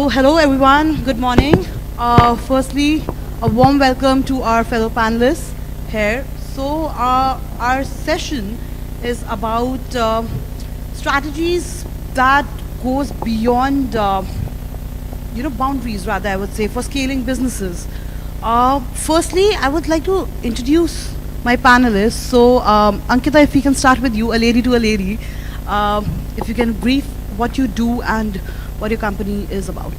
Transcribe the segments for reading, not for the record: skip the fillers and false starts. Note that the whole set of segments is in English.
So, hello everyone, good morning. Firstly, a warm welcome to our fellow panelists here. So, our session is about strategies that goes beyond, boundaries rather, I would say, for scaling businesses. Firstly, I would like to introduce my panelists. So, Ankita, if we can start with you, a lady to a lady, if you can brief what you do and what your company is about.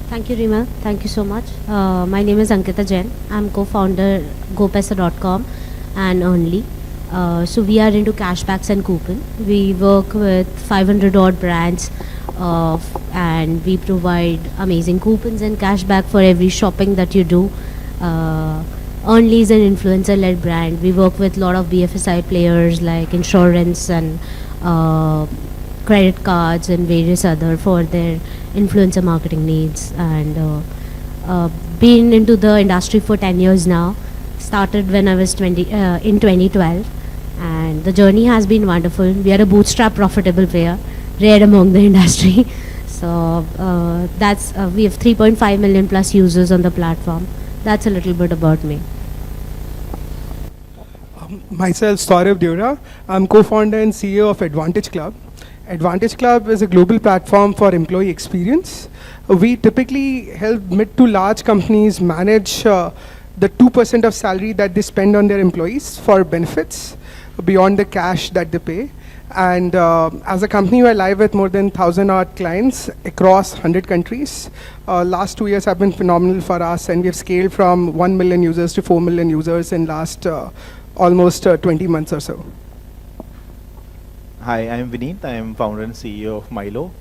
Thank you, Reema. Thank you so much. My name is Ankita Jain. I'm co-founder GoPaisa.com and Only. So we are into cashbacks and coupon. We work with 500 odd brands and we provide amazing coupons and cashback for every shopping that you do. Only is an influencer-led brand. We work with a lot of BFSI players like insurance and credit cards and various other for their influencer marketing needs, and been into the industry for 10 years now. Started when I was 20 in 2012, and the journey has been wonderful. We are a bootstrap profitable player, rare among the industry. So that's we have 3.5 million plus users on the platform. That's a little bit about me. Myself, Sourabh, Deorah. I'm co-founder and CEO of AdvantageClub. AdvantageClub is a global platform for employee experience. We typically help mid to large companies manage the 2% of salary that they spend on their employees for benefits beyond the cash that they pay. And as a company, we're live with more than 1,000 odd clients across 100 countries. Last 2 years have been phenomenal for us, and we have scaled from 1 million users to 4 million users in last almost 20 months or so. Hi, I'm Vinit. I am founder and CEO of Mylo.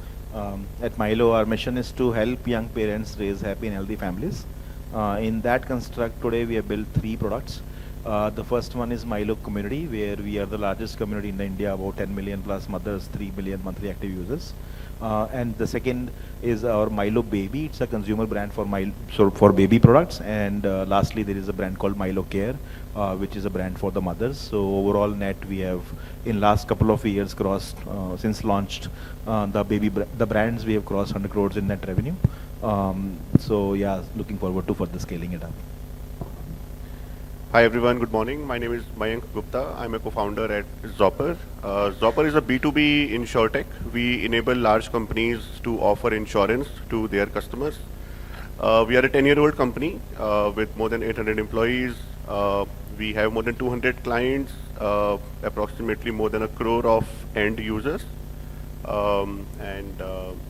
At Mylo, our mission is to help young parents raise happy and healthy families. In that construct, today we have built 3 products. The first one is Mylo Community, where we are the largest community in India, about 10 million plus mothers, 3 billion monthly active users. And the second is our Mylo Baby. It's a consumer brand for for baby products. And lastly, there is a brand called Mylo Care, which is a brand for the mothers. So overall net, we have in last couple of years crossed, since launched the brands, we have crossed 100 crores in net revenue. So yeah, looking forward to further scaling it up. Hi everyone, good morning. My name is Mayank Gupta. I'm a co-founder at Zopper. Zopper is a B2B insurtech. We enable large companies to offer insurance to their customers. We are a 10-year-old company with more than 800 employees. We have more than 200 clients, approximately more than 1 crore of end users.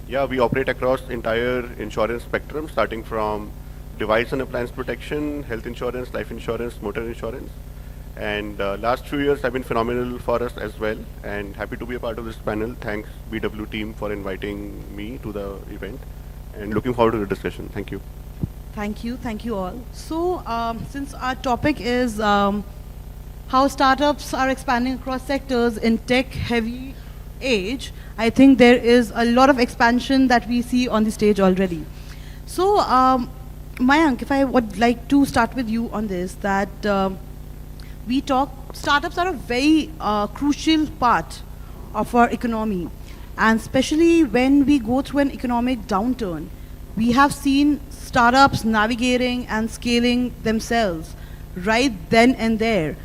Yeah, we operate across entire insurance spectrum, starting from device and appliance protection, health insurance, life insurance, motor insurance. And last few years have been phenomenal for us as well, and happy to be a part of this panel. Thanks BW team for inviting me to the event, and looking forward to the discussion. Thank you. Thank you all. So, since our topic is how startups are expanding across sectors in tech-heavy age, I think there is a lot of expansion that we see on the stage already. So, Mayank, if I would like to start with you on this, that startups are a very crucial part of our economy, and especially when we go through an economic downturn, we have seen startups navigating and scaling themselves right then and there.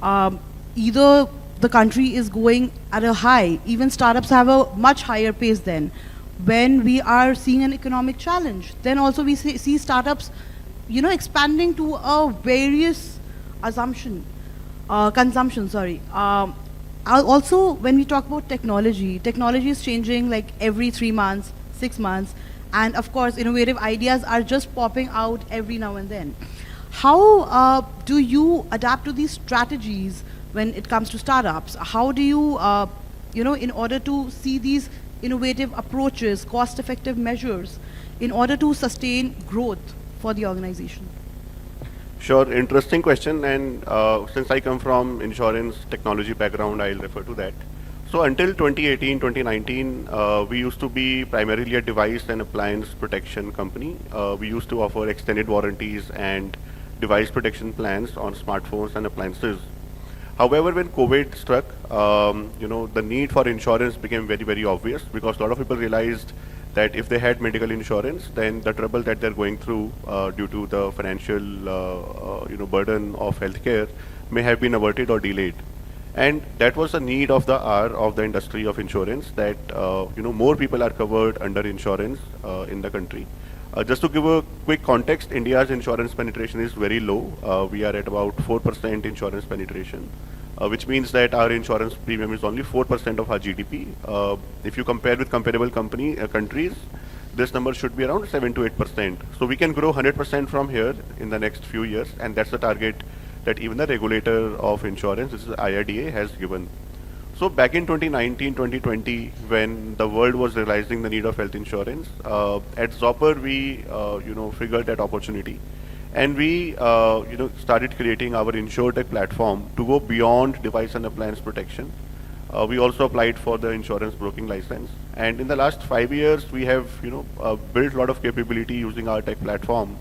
Either the country is going at a high, even startups have a much higher pace then. When we are seeing an economic challenge, then also we see startups, expanding to a various consumption. Also, when we talk about technology is changing like every 3 months, 6 months, and of course, innovative ideas are just popping out every now and then. How do you adapt to these strategies when it comes to startups? How do you, in order to see these innovative approaches, cost-effective measures, in order to sustain growth for the organization? Sure, interesting question, and since I come from insurance technology background, I'll refer to that. So until 2018, 2019, we used to be primarily a device and appliance protection company. We used to offer extended warranties and device protection plans on smartphones and appliances. However, when COVID struck, the need for insurance became very, very obvious, because a lot of people realized that if they had medical insurance, then the trouble that they're going through due to the financial burden of healthcare may have been averted or delayed. And that was the need of the hour of the industry of insurance, that more people are covered under insurance in the country. Just to give a quick context, India's insurance penetration is very low. We are at about 4% insurance penetration, which means that our insurance premium is only 4% of our GDP. If you compare with comparable countries, this number should be around 7 to 8%. So we can grow 100% from here in the next few years, and that's the target that even the regulator of insurance, this is IRDA, has given. So back in 2019, 2020, when the world was realizing the need of health insurance, at Zopper we figured that opportunity, and we started creating our InsurTech platform to go beyond device and appliance protection. We also applied for the insurance broking license, and in the last 5 years we have built a lot of capability using our tech platform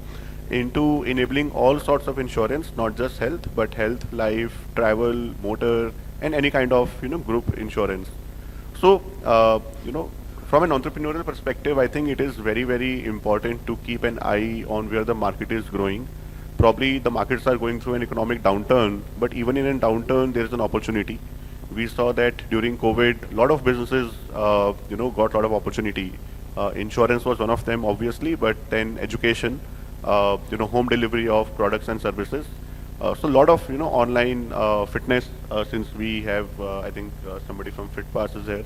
into enabling all sorts of insurance, not just health, but health, life, travel, motor, and any kind of group insurance. So from an entrepreneurial perspective, I think it is very, very important to keep an eye on where the market is growing. Probably the markets are going through an economic downturn, but even in a downturn there is an opportunity. We saw that during COVID, a lot of businesses got a lot of opportunity. Insurance was one of them, obviously, but then education, home delivery of products and services. So a lot of online fitness, since we have I think somebody from FitPass is here,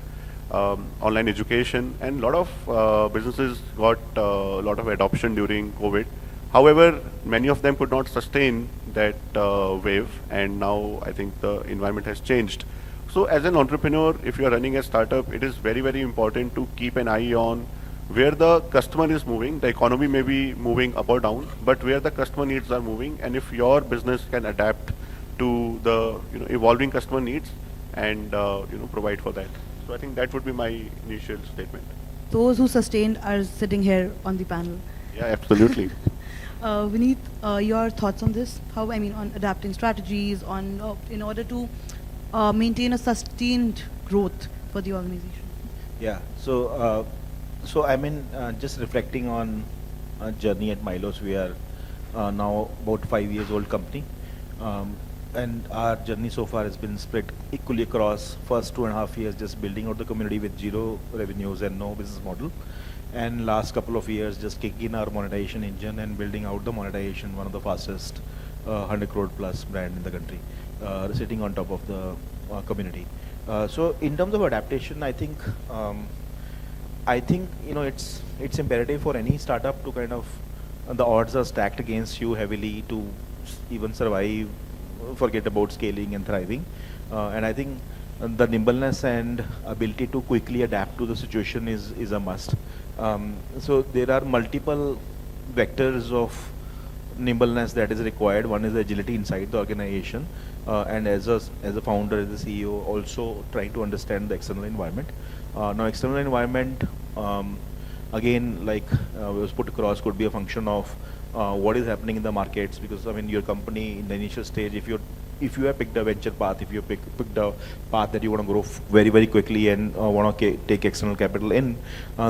online education, and a lot of businesses got a lot of adoption during COVID. However, many of them could not sustain that wave, and now I think the environment has changed. So as an entrepreneur, if you are running a startup, it is very, very important to keep an eye on where the customer is moving. The economy may be moving up or down, but where the customer needs are moving, and if your business can adapt to the evolving customer needs and provide for that. So I think that would be my initial statement. Those who sustained are sitting here on the panel. Yeah, absolutely. Vinit, your thoughts on this? How, on adapting strategies, on in order to maintain a sustained growth for the organization? Yeah. So just reflecting on our journey at Mylo. So we are now about 5 years old company, and our journey so far has been split equally across first 2.5 years just building out the community with zero revenues and no business model, and last couple of years just kicking in our monetization engine and building out the monetization, one of the fastest 100 crore plus brand in the country, sitting on top of the community. So in terms of adaptation, I think it's imperative for any startup to kind of, the odds are stacked against you heavily to even survive, forget about scaling and thriving. And I think the nimbleness and ability to quickly adapt to the situation is a must. So there are multiple vectors of nimbleness that is required. One is agility inside the organization, and as a founder, as a CEO, also trying to understand the external environment. Now external environment, again, like was put across, could be a function of what is happening in the markets, because your company in the initial stage, if you have picked a venture path, if you have picked a path that you want to grow very, very quickly and want to take external capital in,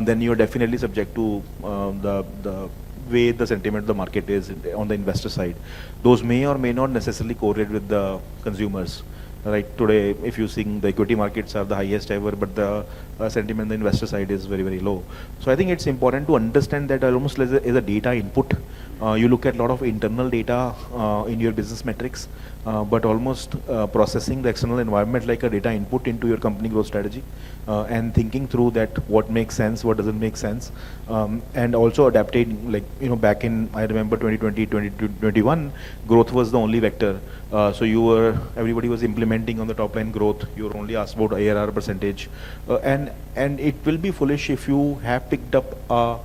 then you're definitely subject to the way the sentiment of the market is on the investor side. Those may or may not necessarily correlate with the consumers. Right, today, if you see, the equity markets are the highest ever, but the sentiment on the investor side is very, very low. So I think it's important to understand that almost as a data input. You look at a lot of internal data in your business metrics, but almost processing the external environment like a data input into your company growth strategy, and thinking through that what makes sense, what doesn't make sense, and also adapting, back in, I remember 2020, 2021, growth was the only vector. So everybody was implementing on the top line growth. You were only asked about ARR percentage, and it will be foolish if you have picked up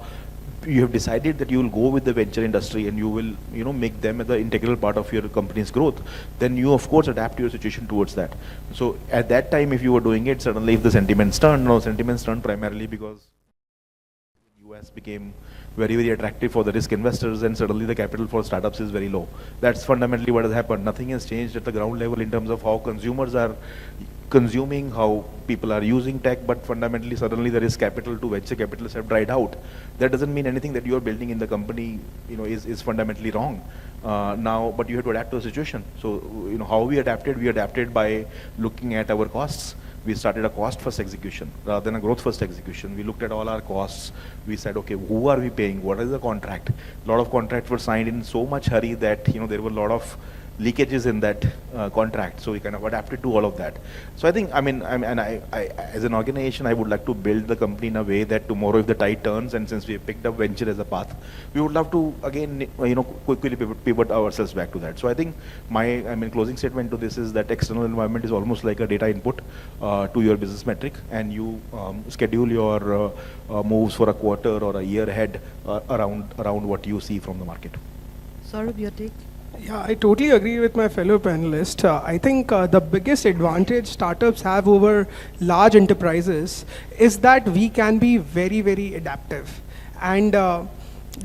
you have decided that you will go with the venture industry and you will make them the integral part of your company's growth, then you of course adapt your situation towards that. So at that time, if you were doing it, suddenly if the sentiments turned primarily because US became very, very attractive for the risk investors, and suddenly the capital for startups is very low. That's fundamentally what has happened. Nothing has changed at the ground level in terms of how consumers are consuming, how people are using tech, but fundamentally suddenly there is capital to venture capitalists have dried out. That doesn't mean anything that you are building in the company, is fundamentally wrong. Now, but you have to adapt to the situation. So, how we adapted by looking at our costs. We started a cost-first execution rather than a growth-first execution. We looked at all our costs. We said, okay, who are we paying? What is the contract? A lot of contracts were signed in so much hurry that, there were a lot of leakages in that contract. So we kind of adapted to all of that. So I think, as an organization, I would like to build the company in a way that tomorrow if the tide turns, and since we have picked up venture as a path, we would love to again, quickly pivot ourselves back to that. So I think my, closing statement to this is that external environment is almost like a data input to your business metric, and you schedule your moves for a quarter or a year ahead around what you see from the market. Sourabh, your take? Yeah, I totally agree with my fellow panelist. I think the biggest advantage startups have over large enterprises is that we can be very, very adaptive. And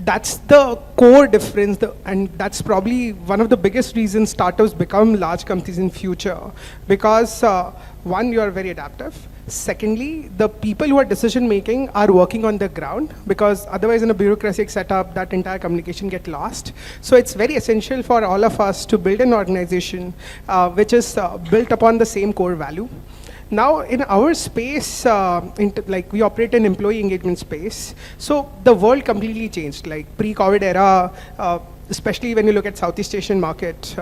that's the core difference, and that's probably one of the biggest reasons startups become large companies in future. Because one, you are very adaptive. Secondly, the people who are decision making are working on the ground, because otherwise in a bureaucratic setup, that entire communication get lost. So it's very essential for all of us to build an organization which is built upon the same core value. Now, in our space, like we operate in employee engagement space, so the world completely changed. Like pre-COVID era, especially when you look at Southeast Asian market,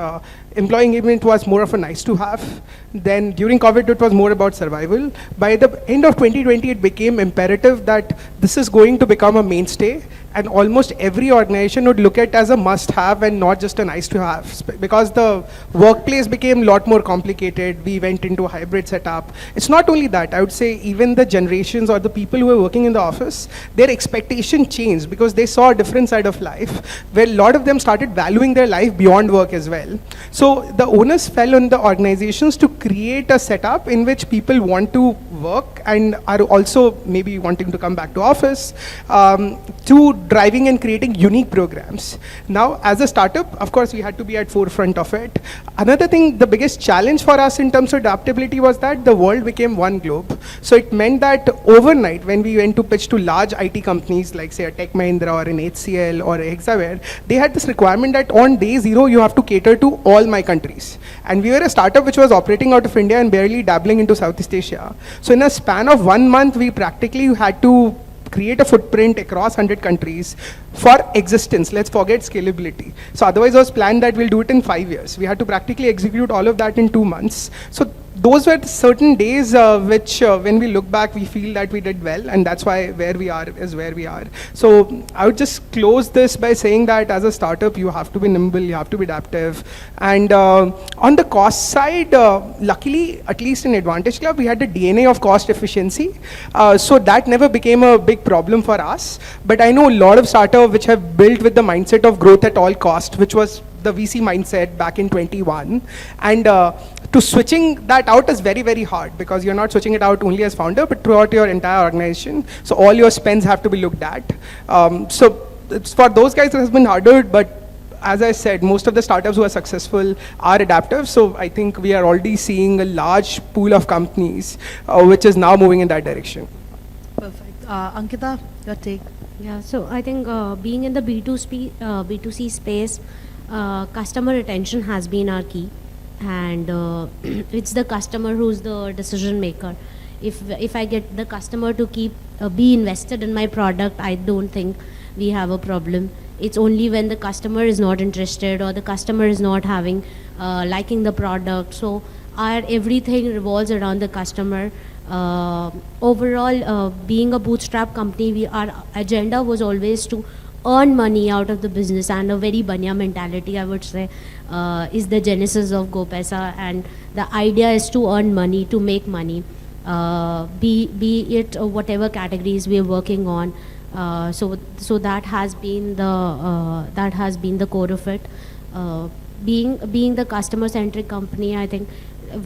employee engagement was more of a nice to have. Then during COVID, it was more about survival. By the end of 2020, it became imperative that this is going to become a mainstay, and almost every organization would look at it as a must-have and not just a nice-to-have. Because the workplace became a lot more complicated, we went into a hybrid setup. It's not only that, I would say even the generations or the people who were working in the office, their expectation changed because they saw a different side of life, where a lot of them started valuing their life beyond work as well. So the onus fell on the organizations to create a setup in which people want to work and are also maybe wanting to come back to office, to driving and creating unique programs. Now, as a startup, of course, we had to be at forefront of it. Another thing, the biggest challenge for us in terms of adaptability was that the world became one globe. So it meant that overnight, when we went to pitch to large IT companies, like say a Tech Mahindra or an HCL or a Hexaware, they had this requirement that on day zero, you have to cater to all my countries. And we were a startup which was operating out of India and barely dabbling into Southeast Asia. So in a span of 1 month, we practically had to create a footprint across 100 countries for existence. Let's forget scalability. So otherwise it was planned that we'll do it in 5 years. We had to practically execute all of that in 2 months. So those were certain days which when we look back, we feel that we did well, and that's why where we are is where we are. So I would just close this by saying that as a startup, you have to be nimble, you have to be adaptive. And on the cost side, luckily, at least in AdvantageClub, we had the DNA of cost efficiency. So that never became a big problem for us. But I know a lot of startups which have built with the mindset of growth at all cost, which was the VC mindset back in 21. And to switching that out is very, very hard, because you're not switching it out only as founder, but throughout your entire organization. So all your spends have to be looked at. So it's for those guys, it has been harder, but as I said, most of the startups who are successful are adaptive. So I think we are already seeing a large pool of companies which is now moving in that direction. Perfect. Ankita, your take? Yeah, so I think being in the B2C space, customer retention has been our key, and it's the customer who's the decision maker. If I get the customer to be invested in my product, I don't think we have a problem. It's only when the customer is not interested or the customer is not liking the product. So our everything revolves around the customer. Overall, being a bootstrap company, our agenda was always to earn money out of the business, and a very banya mentality, I would say, is the genesis of GoPaisa, and the idea is to earn money, to make money, be it whatever categories we are working on. So that has been the core of it. Being the customer centric company, I think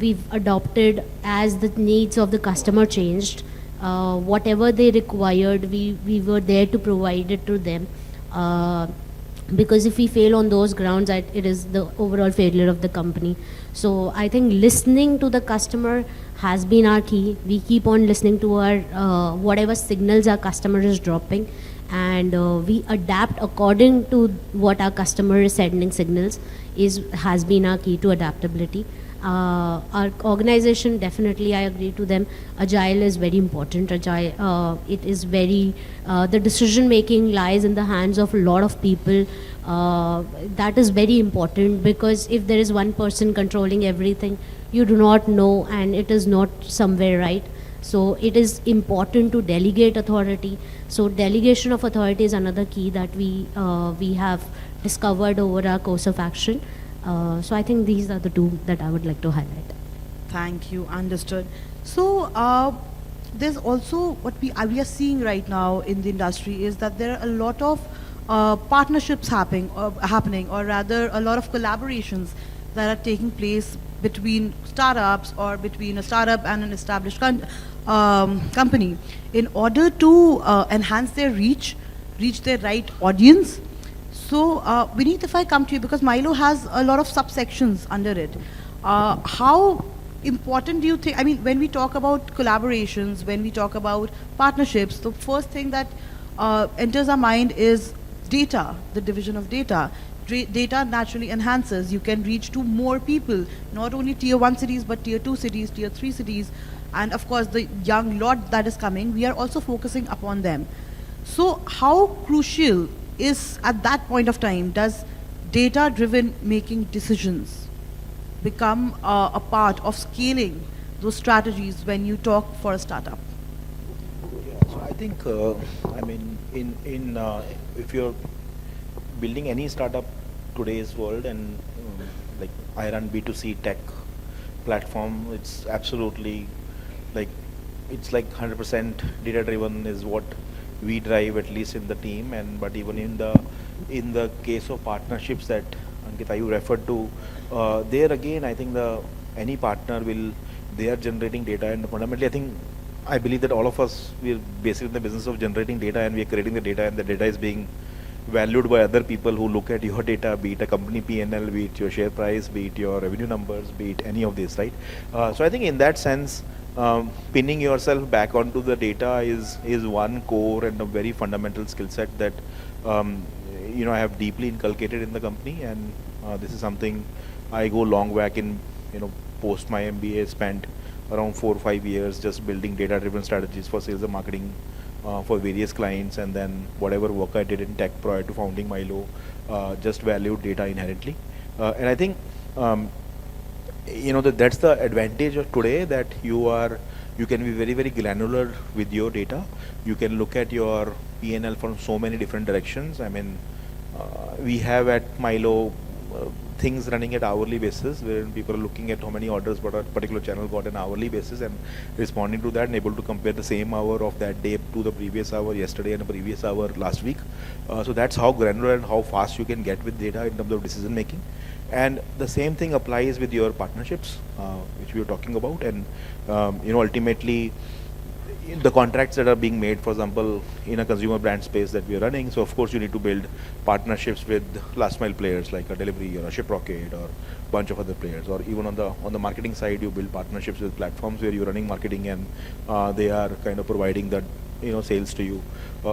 we've adopted as the needs of the customer changed. Whatever they required, we were there to provide it to them. because if we fail on those grounds, it is the overall failure of the company. So I think listening to the customer has been our key. We keep on listening to our whatever signals our customer is dropping, and we adapt according to what our customer is sending signals has been our key to adaptability. Our organization, definitely I agree to them, agile is very important. Agile, it is very, the decision making lies in the hands of a lot of people. That is very important, because if there is one person controlling everything, you do not know, and it is not somewhere right. So it is important to delegate authority. So delegation of authority is another key that we have discovered over our course of action. So I think these are the two that I would like to highlight. Thank you. Understood. So there's also what we are seeing right now in the industry is that there are a lot of partnerships happening, or rather a lot of collaborations that are taking place between startups or between a startup and an established company in order to enhance their reach their right audience. So Vinit, if I come to you, because Mylo has a lot of subsections under it, how important do you think, I mean, when we talk about collaborations, when we talk about partnerships, the first thing that enters our mind is data, the division of data. Data naturally enhances. You can reach to more people, not only tier 1 cities, but tier 2 cities, tier 3 cities, and of course the young lot that is coming, we are also focusing upon them. So how crucial is, at that point of time, does data-driven making decisions become a part of scaling those strategies when you talk for a startup? Yeah, so I think, I mean, if you're building any startup today's world, and like I run B2C tech platform, it's absolutely like, it's like 100% data driven is what we drive, at least in the team. And but even in the case of partnerships that Ankita you referred to, there again I think any partner they are generating data, and fundamentally I believe that all of us, we're basically in the business of generating data, and we are creating the data, and the data is being valued by other people who look at your data, be it a company P&L, be it your share price, be it your revenue numbers, be it any of this, right? So I think in that sense, pinning yourself back onto the data is one core and a very fundamental skill set that I have deeply inculcated in the company, and this is something I go long back in. Post my MBA, spent around 4 or 5 years just building data-driven strategies for sales and marketing for various clients, and then whatever work I did in tech prior to founding Mylo, just valued data inherently. And I think that's the advantage of today, that you can be very, very granular with your data. You can look at your P&L from so many different directions. I mean, we have at Mylo things running at hourly basis, where people are looking at how many orders what a particular channel got on an hourly basis, and responding to that, and able to compare the same hour of that day to the previous hour yesterday and the previous hour last week. So that's how granular and how fast you can get with data in terms of decision making. And the same thing applies with your partnerships, which we were talking about. And ultimately, the contracts that are being made, for example, in a consumer brand space that we are running, so of course you need to build partnerships with last mile players like a Delivery or a Shiprocket or a bunch of other players. Or even on the marketing side, you build partnerships with platforms where you're running marketing, and they are kind of providing that sales to you.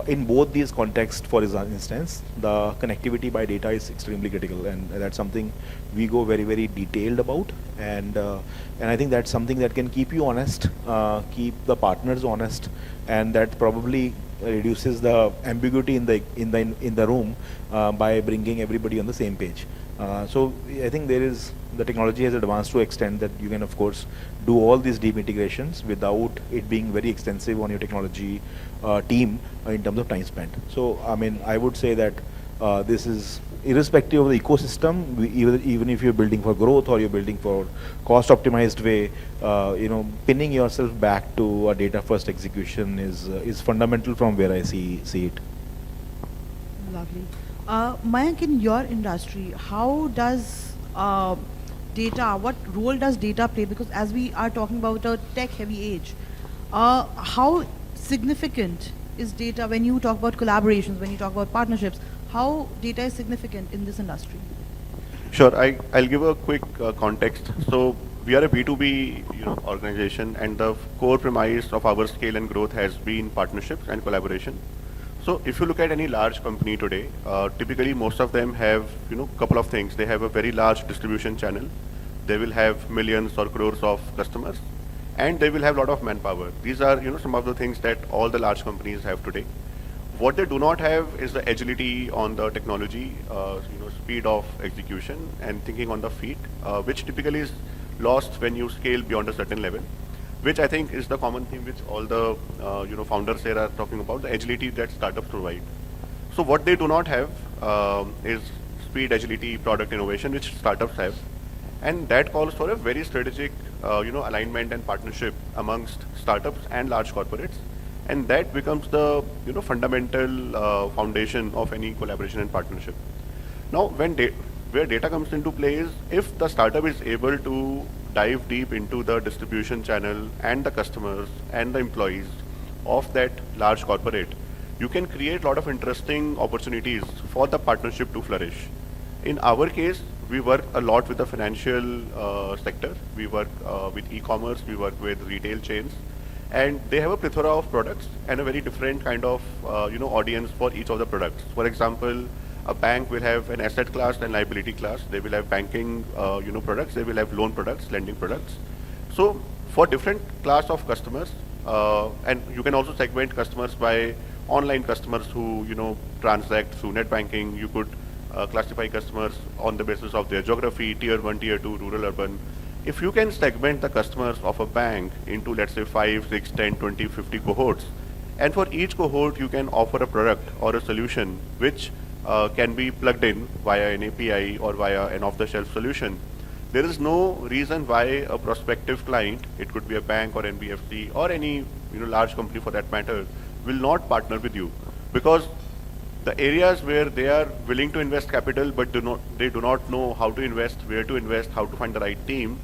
In both these contexts, for instance, the connectivity by data is extremely critical, and that's something we go very, very detailed about. And I think that's something that can keep you honest, keep the partners honest, and that probably reduces the ambiguity in the room by bringing everybody on the same page. So I think the technology has advanced to extent that you can of course do all these deep integrations without it being very extensive on your technology team in terms of time spent. So I mean, I would say that this is irrespective of the ecosystem, even if you're building for growth or you're building for cost optimized way, pinning yourself back to a data first execution is fundamental from where I see it. Lovely. Mayank, in your industry, how does what role does data play? Because as we are talking about a tech-heavy age, how significant is data when you talk about collaborations, when you talk about partnerships? how data is significant in this industry? Sure, I'll give a quick context. So we are a B2B organization, and the core premise of our scale and growth has been partnerships and collaboration. So if you look at any large company today, typically most of them have couple of things. They have a very large distribution channel. They will have millions or crores of customers, and they will have a lot of manpower. These are some of the things that all the large companies have today. What they do not have is the agility on the technology, speed of execution and thinking on the feet, which typically is lost when you scale beyond a certain level, which I think is the common theme which all the founders here are talking about, the agility that startups provide. So what they do not have is speed, agility, product innovation, which startups have, and that calls for a very strategic alignment and partnership amongst startups and large corporates, and that becomes the fundamental foundation of any collaboration and partnership. Now, where data comes into play is if the startup is able to dive deep into the distribution channel and the customers and the employees of that large corporate, you can create a lot of interesting opportunities for the partnership to flourish. In our case, we work a lot with the financial sector. We work with e-commerce, we work with retail chains, and they have a plethora of products and a very different kind of audience for each of the products. For example, a bank will have an asset class and liability class. They will have banking products. They will have loan products, lending products. So for different class of customers, and you can also segment customers by online customers who transact through net banking. You could classify customers on the basis of their geography, tier 1, tier 2, rural, urban. If you can segment the customers of a bank into, let's say, 5, 6, 10, 20, 50 cohorts, and for each cohort you can offer a product or a solution which can be plugged in via an API or via an off-the-shelf solution, there is no reason why a prospective client, it could be a bank or NBFC or any large company for that matter, will not partner with you, because the areas where they are willing to invest capital but they do not know how to invest, where to invest, how to find the right team,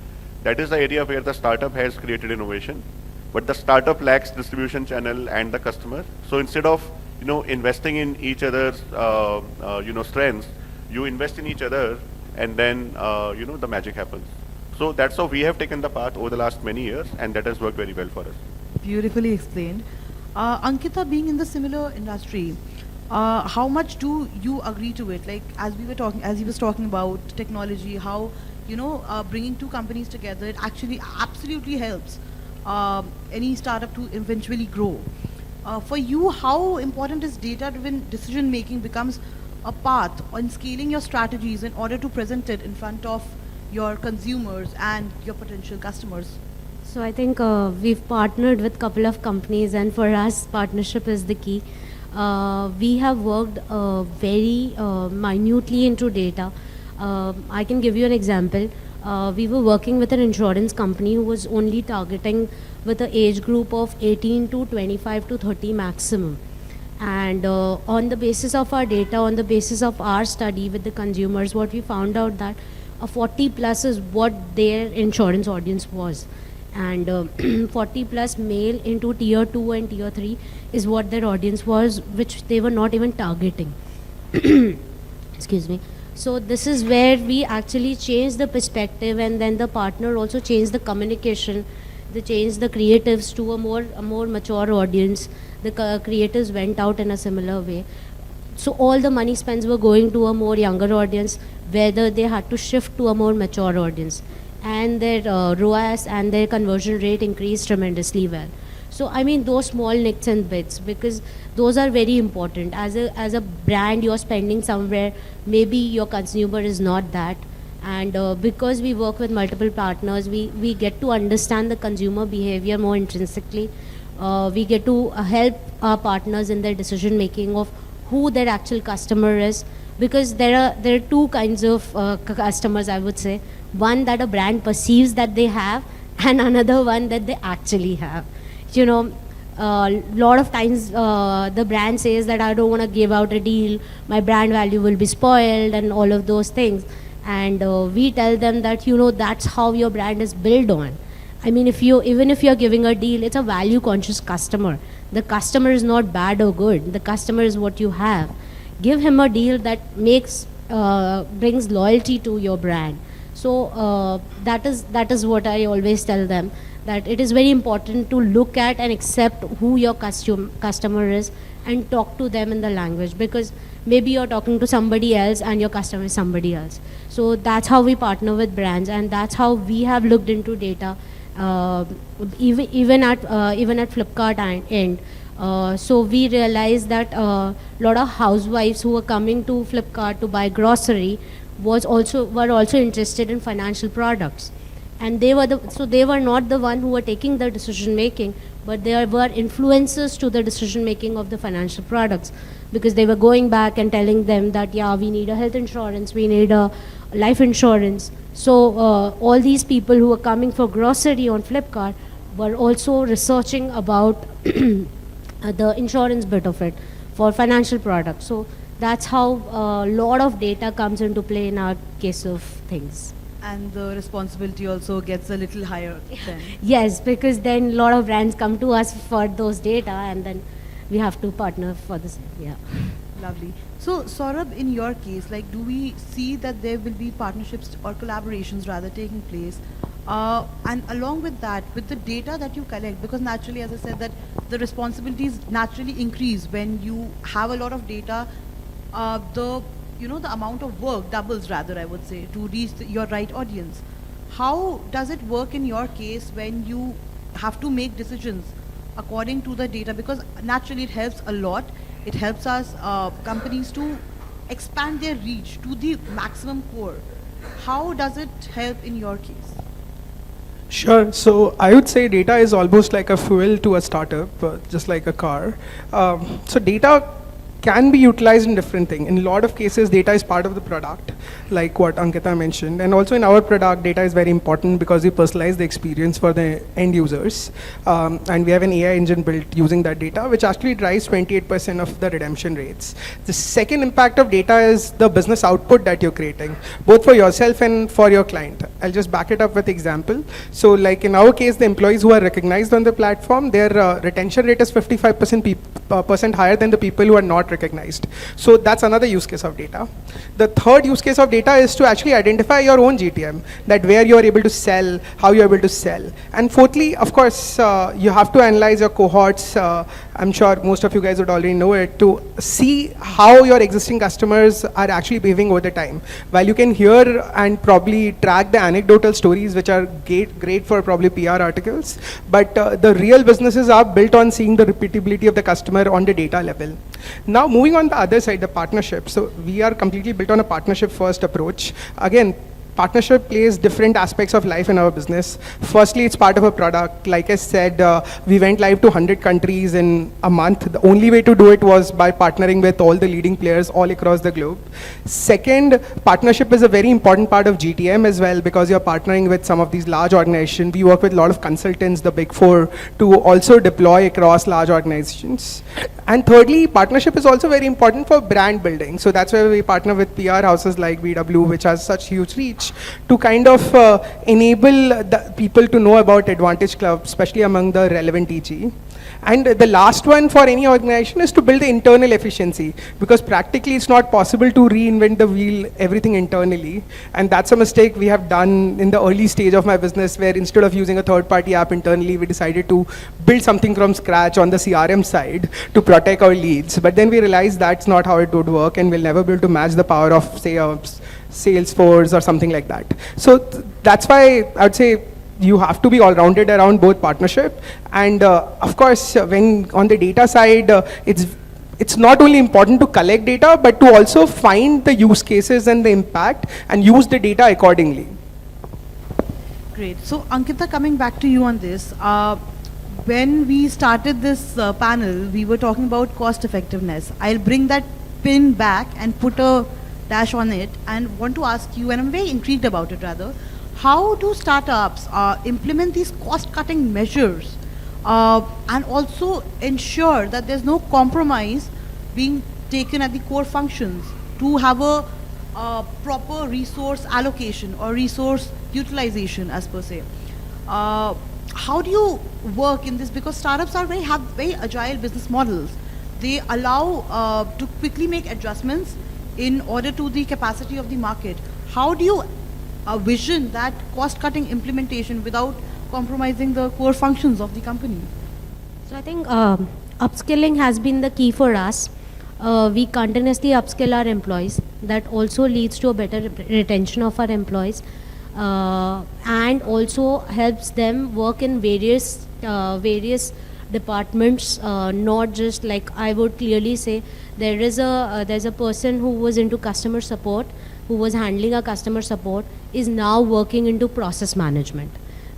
that is the area where the startup has created innovation, but the startup lacks distribution channel and the customer. So instead of investing in each other's strengths, you invest in each other, and then the magic happens. So that's how we have taken the path over the last many years, and that has worked very well for us. Beautifully explained. Ankita, being in the similar industry, how much do you agree to it? Like as he was talking about technology, how bringing two companies together, it actually absolutely helps any startup to eventually grow. For you, how important is data-driven decision making becomes a path on scaling your strategies in order to present it in front of your consumers and your potential customers? So I think we've partnered with a couple of companies, and for us, partnership is the key. We have worked very minutely into data. I can give you an example. We were working with an insurance company who was only targeting with an age group of 18 to 25 to 30 maximum. And on the basis of our data, on the basis of our study with the consumers, what we found out that a 40 plus is what their insurance audience was. And 40 plus male into tier 2 and tier 3 is what their audience was, which they were not even targeting. Excuse me. So this is where we actually changed the perspective, and then the partner also changed the communication. They changed the creatives to a more mature audience. The creatives went out in a similar way. So all the money spends were going to a more younger audience, whether they had to shift to a more mature audience. And their ROAS and their conversion rate increased tremendously well. So I mean those small nicks and bits, because those are very important. As a brand, you're spending somewhere, maybe your consumer is not that. And because we work with multiple partners, we get to understand the consumer behavior more intrinsically. We get to help our partners in their decision making of who their actual customer is, because there are two kinds of customers, I would say. One that a brand perceives that they have, and another one that they actually have. Lot of times the brand says that I don't want to give out a deal, my brand value will be spoiled and all of those things. And we tell them that that's how your brand is built on. I mean, even if you're giving a deal, it's a value conscious customer. The customer is not bad or good. The customer is what you have. give him a deal that brings loyalty to your brand. So that is what I always tell them, that it is very important to look at and accept who your customer is and talk to them in the language, because maybe you're talking to somebody else and your customer is somebody else. So that's how we partner with brands, and that's how we have looked into data, even at Flipkart end. So we realized that a lot of housewives who were coming to Flipkart to buy grocery were also interested in financial products, and they were not the one who were taking the decision making, but they were influencers to the decision making of the financial products, because they were going back and telling them that, yeah, we need a health insurance, we need a life insurance. So all these people who were coming for grocery on Flipkart were also researching about the insurance bit of it for financial products. So that's how a lot of data comes into play in our case of things. And the responsibility also gets a little higher then. Yes, because then a lot of brands come to us for those data, and then we have to partner for this. Yeah. Lovely. So Sourabh, in your case, like, do we see that there will be partnerships or collaborations rather taking place? And along with that, with the data that you collect, because naturally, as I said, that the responsibilities naturally increase when you have a lot of data, the amount of work doubles, rather, I would say, to reach your right audience. How does it work in your case when you have to make decisions according to the data? Because naturally it helps a lot. It helps us, companies, to expand their reach to the maximum core. How does it help in your case? Sure. So I would say data is almost like a fuel to a startup, just like a car. So data can be utilized in different things. In a lot of cases, data is part of the product, like what Ankita mentioned. And also in our product, data is very important because we personalize the experience for the end users. And we have an AI engine built using that data, which actually drives 28% of the redemption rates. The second impact of data is the business output that you're creating, both for yourself and for your client. I'll just back it up with example. So like in our case, the employees who are recognized on the platform, their retention rate is 55% higher than the people who are not recognized. So that's another use case of data. The third use case of data is to actually identify your own GTM, that where you're able to sell, how you're able to sell. And fourthly, of course, you have to analyze your cohorts. I'm sure most of you guys would already know it, to see how your existing customers are actually behaving over the time. While you can hear and probably track the anecdotal stories, which are great for probably PR articles, but the real businesses are built on seeing the repeatability of the customer on the data level. Now moving on the other side, the partnership. So we are completely built on a partnership first approach. Again, partnership plays different aspects of life in our business. Firstly, it's part of a product. Like I said, we went live to 100 countries in a month. The only way to do it was by partnering with all the leading players all across the globe. Second, partnership is a very important part of GTM as well, because you're partnering with some of these large organizations. We work with a lot of consultants, the big four, to also deploy across large organizations. And thirdly, partnership is also very important for brand building. So that's why we partner with PR houses like VW, which has such huge reach, to kind of enable the people to know about AdvantageClub, especially among the relevant EG. And the last one for any organization is to build the internal efficiency, because practically it's not possible to reinvent the wheel, everything internally. And that's a mistake we have done in the early stage of my business, where instead of using a third-party app internally, we decided to build something from scratch on the CRM side to protect our leads. But then we realized that's not how it would work, and we'll never be able to match the power of, say, Salesforce or something like that. So that's why I'd say you have to be all-rounded around both partnership and of course, when on the data side, it's not only important to collect data, but to also find the use cases and the impact and use the data accordingly. Great. So Ankita, coming back to you on this, when we started this panel, we were talking about cost effectiveness. I'll bring that pin back and put a dash on it and want to ask you, and I'm very intrigued about it rather, how do startups implement these cost-cutting measures and also ensure that there's no compromise being taken at the core functions to have a proper resource allocation or resource utilization as per se? How do you work in this? Because startups have very agile business models. they allow to quickly make adjustments in order to the capacity of the market. How do you vision that cost-cutting implementation without compromising the core functions of the company? So I think upskilling has been the key for us. We continuously upskill our employees. That also leads to a better retention of our employees, and also helps them work in various departments. Not just like, I would clearly say there's a person who was into customer support, who was handling our customer support, is now working into process management,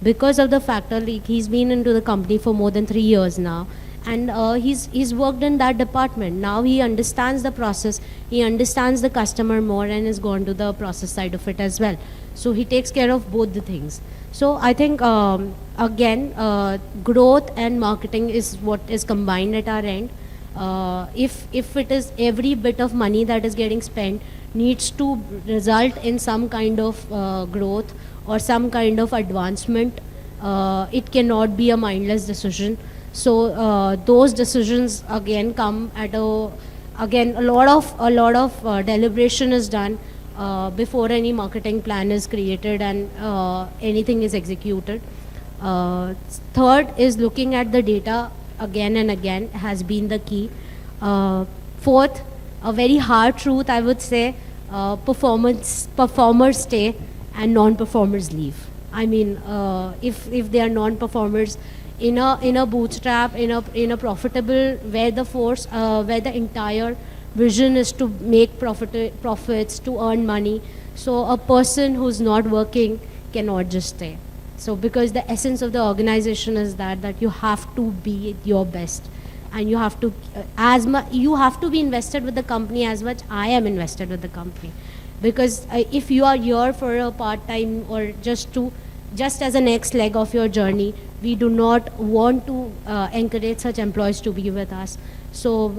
because of the factor like he's been into the company for more than 3 years now, and he's worked in that department. Now he understands the process, he understands the customer more, and has gone to the process side of it as well. So he takes care of both the things. So I think again, growth and marketing is what is combined at our end. If it is every bit of money that is getting spent needs to result in some kind of growth or some kind of advancement, it cannot be a mindless decision. So those decisions again come at a lot of deliberation is done before any marketing plan is created and anything is executed. Third is looking at the data again and again has been the key. Fourth, a very hard truth, I would say, performers stay and non-performers leave. I mean, if they are non-performers in a bootstrap, in a profitable, where the entire vision is to make profits, to earn money. So a person who's not working cannot just stay. So because the essence of the organization is that you have to be your best, and you have to you have to be invested with the company as much I am invested with the company. Because if you are here for a part-time or just as a next leg of your journey, we do not want to encourage such employees to be with us. So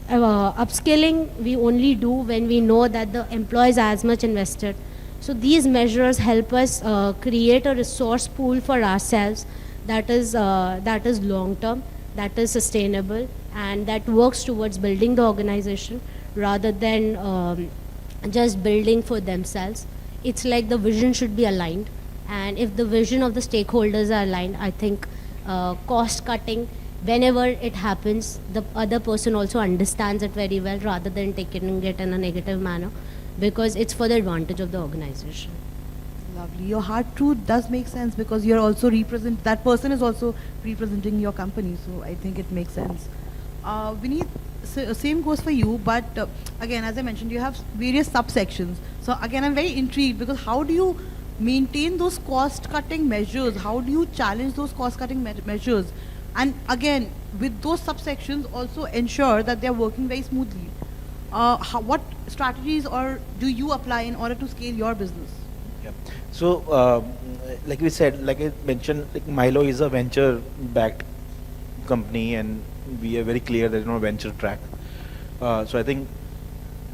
upskilling we only do when we know that the employees are as much invested. So these measures help us create a resource pool for ourselves that is long-term, that is sustainable, and that works towards building the organization rather than just building for themselves. It's like the vision should be aligned, and if the vision of the stakeholders are aligned, I think cost cutting, whenever it happens, the other person also understands it very well rather than taking it in a negative manner, because it's for the advantage of the organization. Lovely. Your hard truth does make sense because you're also that person is also representing your company, so I think it makes sense. Vinit, same goes for you, but again, as I mentioned, you have various subsections. So again, I'm very intrigued because how do you maintain those cost-cutting measures? How do you challenge those cost-cutting measures? And again, with those subsections, also ensure that they're working very smoothly. What strategies do you apply in order to scale your business? Yeah. So, like we said, like I mentioned, like Mylo is a venture-backed company, and we are very clear that on venture track. So I think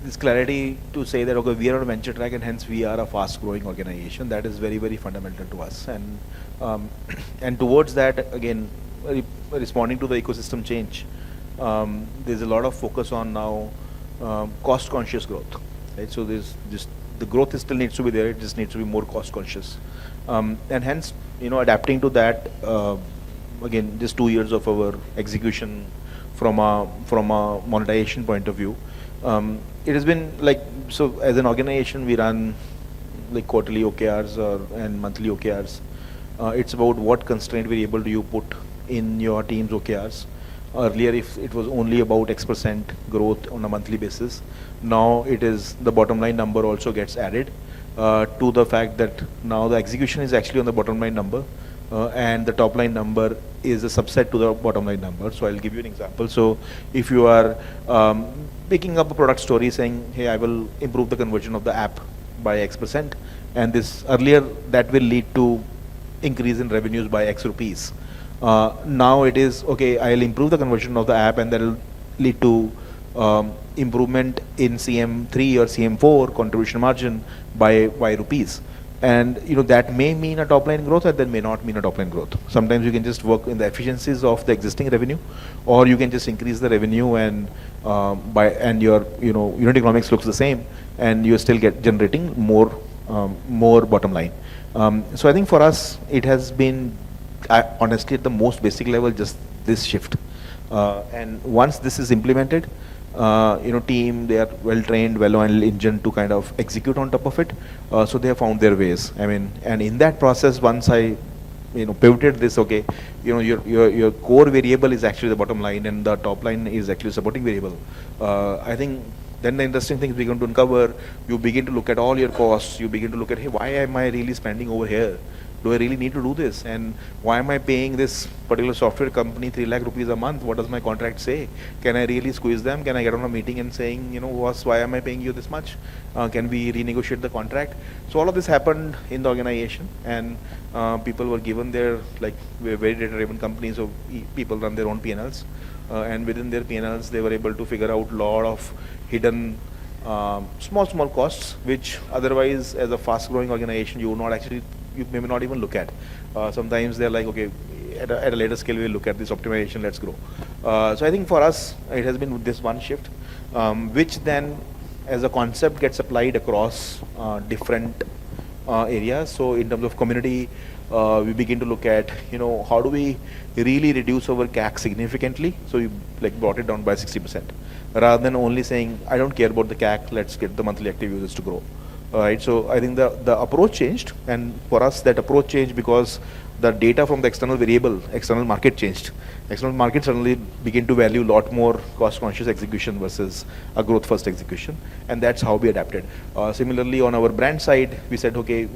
this clarity to say that okay, we are on a venture track, and hence we are a fast-growing organization. That is very, very fundamental to us. And towards that, again, responding to the ecosystem change, there's a lot of focus on now cost-conscious growth. Right? So there's just the growth still needs to be there. It just needs to be more cost-conscious, and hence adapting to that. Again, just 2 years of our execution from a monetization point of view. It has been like, so as an organization we run like quarterly OKRs and monthly OKRs. It's about what constraint variable do you put in your team's OKRs. Earlier, if it was only about X% growth on a monthly basis, now it is the bottom line number also gets added to the fact that now the execution is actually on the bottom line number, and the top line number is a subset to the bottom line number. So I'll give you an example. So if you are picking up a product story saying, hey, I will improve the conversion of the app by X%, and this earlier that will lead to increase in revenues by X rupees. Now it is, okay, I'll improve the conversion of the app, and that will lead to improvement in CM3 or CM4 contribution margin by Y rupees. and that may mean a top line growth, and that may not mean a top line growth. Sometimes you can just work in the efficiencies of the existing revenue, or you can just increase the revenue and your unit economics looks the same, and you still generating more bottom line. So I think for us it has been honestly at the most basic level just this shift, and once this is implemented, team, they are well trained, well oiled engine to kind of execute on top of it. So they have found their ways. I mean, and in that process, once I pivoted this, okay, your core variable is actually the bottom line, and the top line is actually supporting variable. I think then the interesting things begin to uncover. You begin to look at all your costs. You begin to look at, hey, why am I really spending over here? Do I really need to do this? And why am I paying this particular software company 3 lakh rupees a month? What does my contract say? Can I really squeeze them? Can I get on a meeting and saying, boss, why am I paying you this much? Can we renegotiate the contract? So all of this happened in the organization, and people were given their, we're very data-driven companies, so people run their own P&Ls. And within their P&Ls, they were able to figure out a lot of hidden small costs, which otherwise as a fast-growing organization, you may not even look at. Sometimes they're like, okay, at a later scale, we'll look at this optimization, let's grow. So I think for us, it has been this one shift, which then as a concept gets applied across different areas. So in terms of community, we begin to look at, how do we really reduce our CAC significantly? So we brought it down by 60%, rather than only saying, I don't care about the CAC, let's get the monthly active users to grow. Right, so I think the approach changed, and for us that approach changed because the data from the external market changed. External market suddenly begin to value a lot more cost-conscious execution versus a growth-first execution, and that's how we adapted. Similarly, on our brand side, we said, okay,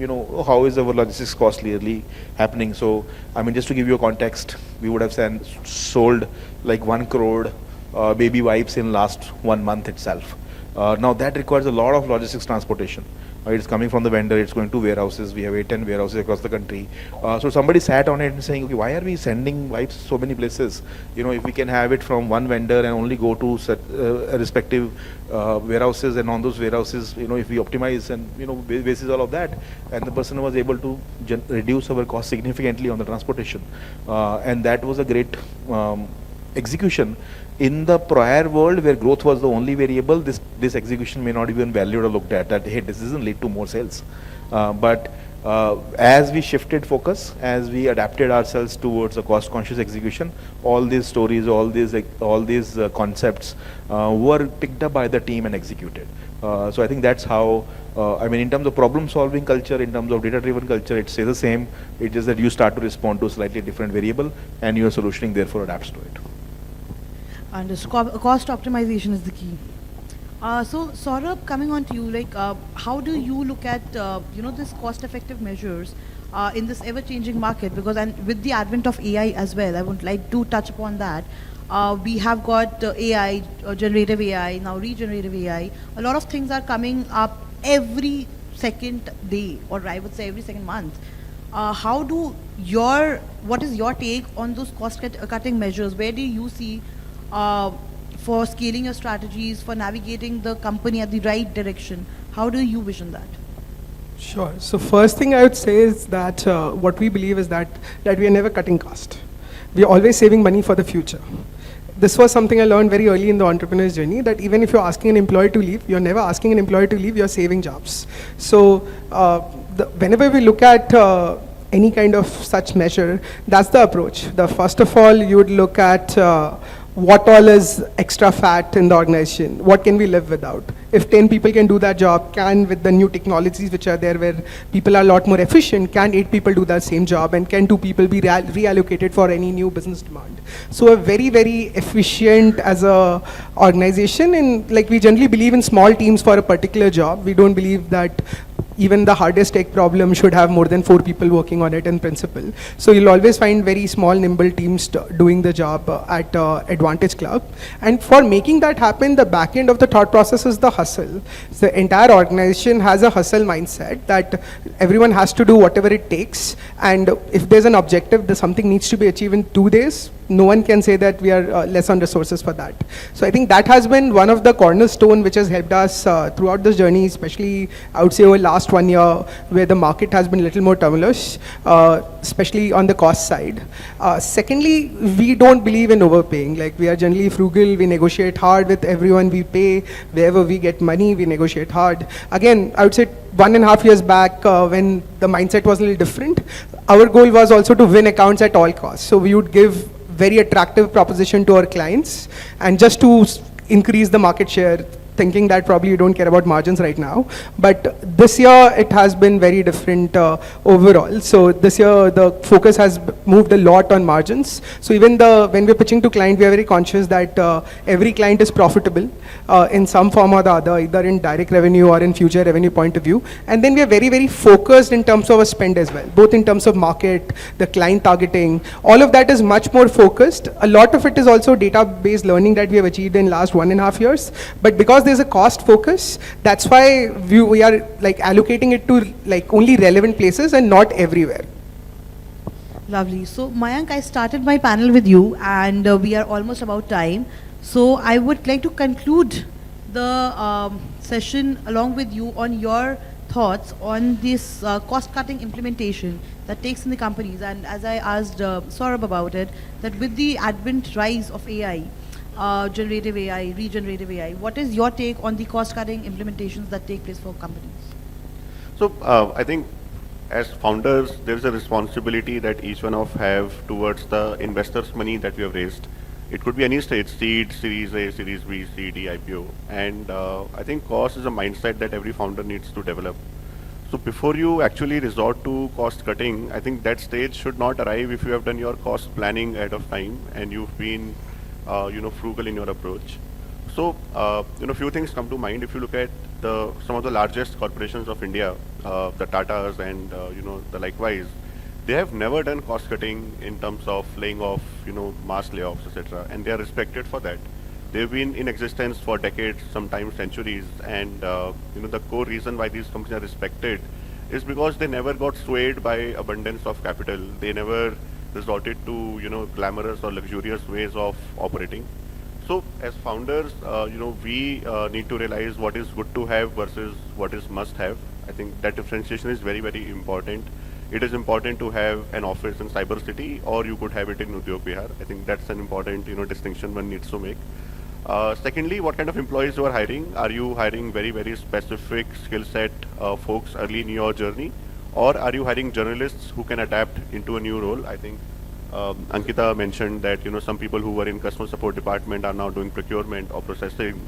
how is our logistics cost really happening? So, I mean, just to give you a context, we would have sold 1 crore baby wipes in last 1 month itself. Now that requires a lot of logistics transportation. It's coming from the vendor, it's going to warehouses. We have 8-10 warehouses across the country. So somebody sat on it and saying, okay, why are we sending wipes so many places? If we can have it from one vendor and only go to respective warehouses, and on those warehouses, if we optimize and basis all of that, and the person was able to reduce our cost significantly on the transportation, and that was a great execution. In the prior world where growth was the only variable, this execution may not even valued or looked at that, hey, this doesn't lead to more sales. But as we shifted focus, as we adapted ourselves towards a cost-conscious execution, all these stories, all these concepts were picked up by the team and executed. So I think that's how, in terms of problem-solving culture, in terms of data-driven culture, it stays the same. It's just that you start to respond to a slightly different variable, and your solutioning therefore adapts to it. And cost optimization is the key. So Sourabh, coming on to you, how do you look at this cost-effective measures in this ever-changing market? Because with the advent of AI as well, I would like to touch upon that. We have got AI, generative AI, now regenerative AI. A lot of things are coming up every second day, or I would say every second month. What is your take on those cost-cutting measures? Where do you see for scaling your strategies, for navigating the company at the right direction? How do you vision that? Sure. So first thing I would say is that what we believe is that we are never cutting cost. We are always saving money for the future. This was something I learned very early in the entrepreneur's journey, that even if you're asking an employee to leave, you're never asking an employee to leave, you're saving jobs. So whenever we look at any kind of such measure, that's the approach. First of all, you would look at what all is extra fat in the organization, what can we live without. If 10 people can do that job, with the new technologies which are there where people are a lot more efficient, can 8 people do that same job, and can 2 people be reallocated for any new business demand? So a very, very efficient as a organization, and we generally believe in small teams for a particular job. We don't believe that even the hardest tech problem should have more than 4 people working on it in principle. So you'll always find very small, nimble teams doing the job at AdvantageClub. And for making that happen, the back end of the thought process is the hustle. So the entire organization has a hustle mindset that everyone has to do whatever it takes. And if there's an objective, something needs to be achieved in 2 days, no one can say that we are less on resources for that. So I think that has been one of the cornerstone which has helped us throughout this journey, especially I would say over last 1 year, where the market has been a little more tumultuous, especially on the cost side. Secondly, we don't believe in overpaying. Like, we are generally frugal, we negotiate hard with everyone we pay, wherever we get money, we negotiate hard. Again, I would say 1.5 years back, when the mindset was a little different, our goal was also to win accounts at all costs. So we would give very attractive proposition to our clients, and just to increase the market share, thinking that probably you don't care about margins right now. But this year it has been very different overall. So this year the focus has moved a lot on margins. So even when we're pitching to client, we are very conscious that every client is profitable in some form or the other, either in direct revenue or in future revenue point of view. And then we are very, very focused in terms of our spend as well, both in terms of market, the client targeting, all of that is much more focused. A lot of it is also data-based learning that we have achieved in last 1.5 years. But because there's a cost focus, that's why we are like allocating it to like only relevant places and not everywhere. Lovely. So Mayank, I started my panel with you, and we are almost about time. So I would like to conclude the session along with you on your thoughts on this cost-cutting implementation that takes in the companies. And as I asked Sourabh about it, that with the advent rise of AI, generative AI, regenerative AI, what is your take on the cost-cutting implementations that take place for companies? So I think as founders, there is a responsibility that each one of have towards the investors' money that we have raised. It could be any stage, seed, Series A, Series B, C, D, IPO. And I think cost is a mindset that every founder needs to develop. So before you actually resort to cost cutting, I think that stage should not arrive if you have done your cost planning ahead of time and you've been frugal in your approach. So, few things come to mind. If you look at some of the largest corporations of India, the Tatas and, the likewise, they have never done cost cutting in terms of laying off, mass layoffs, etc. And they are respected for that. They've been in existence for decades, sometimes centuries. And, the core reason why these companies are respected is because they never got swayed by abundance of capital. They never resorted to glamorous or luxurious ways of operating. So as founders, we need to realize what is good to have versus what is must have. I think that differentiation is very, very important. It is important to have an office in Cyber City, or you could have it in Udyog Bihar. I think that's an important distinction one needs to make. Secondly, what kind of employees you are hiring? Are you hiring very, very specific skill set folks early in your journey? Or are you hiring journalists who can adapt into a new role? I think Ankita mentioned that some people who were in customer support department are now doing procurement or processing.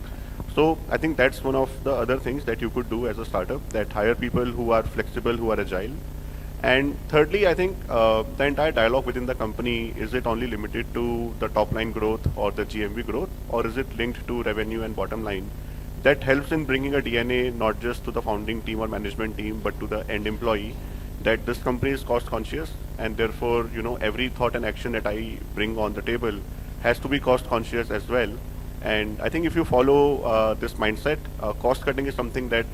So I think that's one of the other things that you could do as a startup, that hire people who are flexible, who are agile. And thirdly, I think the entire dialogue within the company, is it only limited to the top line growth or the GMV growth, or is it linked to revenue and bottom line? That helps in bringing a DNA not just to the founding team or management team, but to the end employee, that this company is cost conscious, and therefore every thought and action that I bring on the table has to be cost conscious as well. And I think if you follow this mindset, cost cutting is something that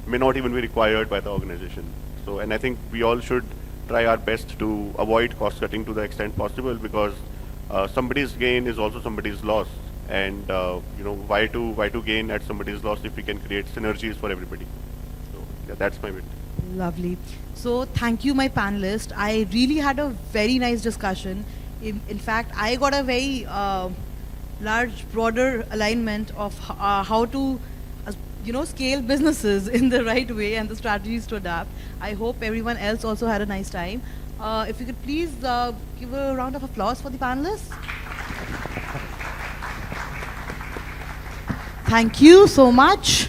may not even be required by the organization. So, and I think we all should try our best to avoid cost cutting to the extent possible, because somebody's gain is also somebody's loss. And why to gain at somebody's loss if we can create synergies for everybody? So yeah, that's my bit. Lovely. So thank you, my panelists. I really had a very nice discussion. In fact, I got a very large, broader alignment of how to scale businesses in the right way and the strategies to adapt. I hope everyone else also had a nice time. If you could please give a round of applause for the panelists. Thank you so much.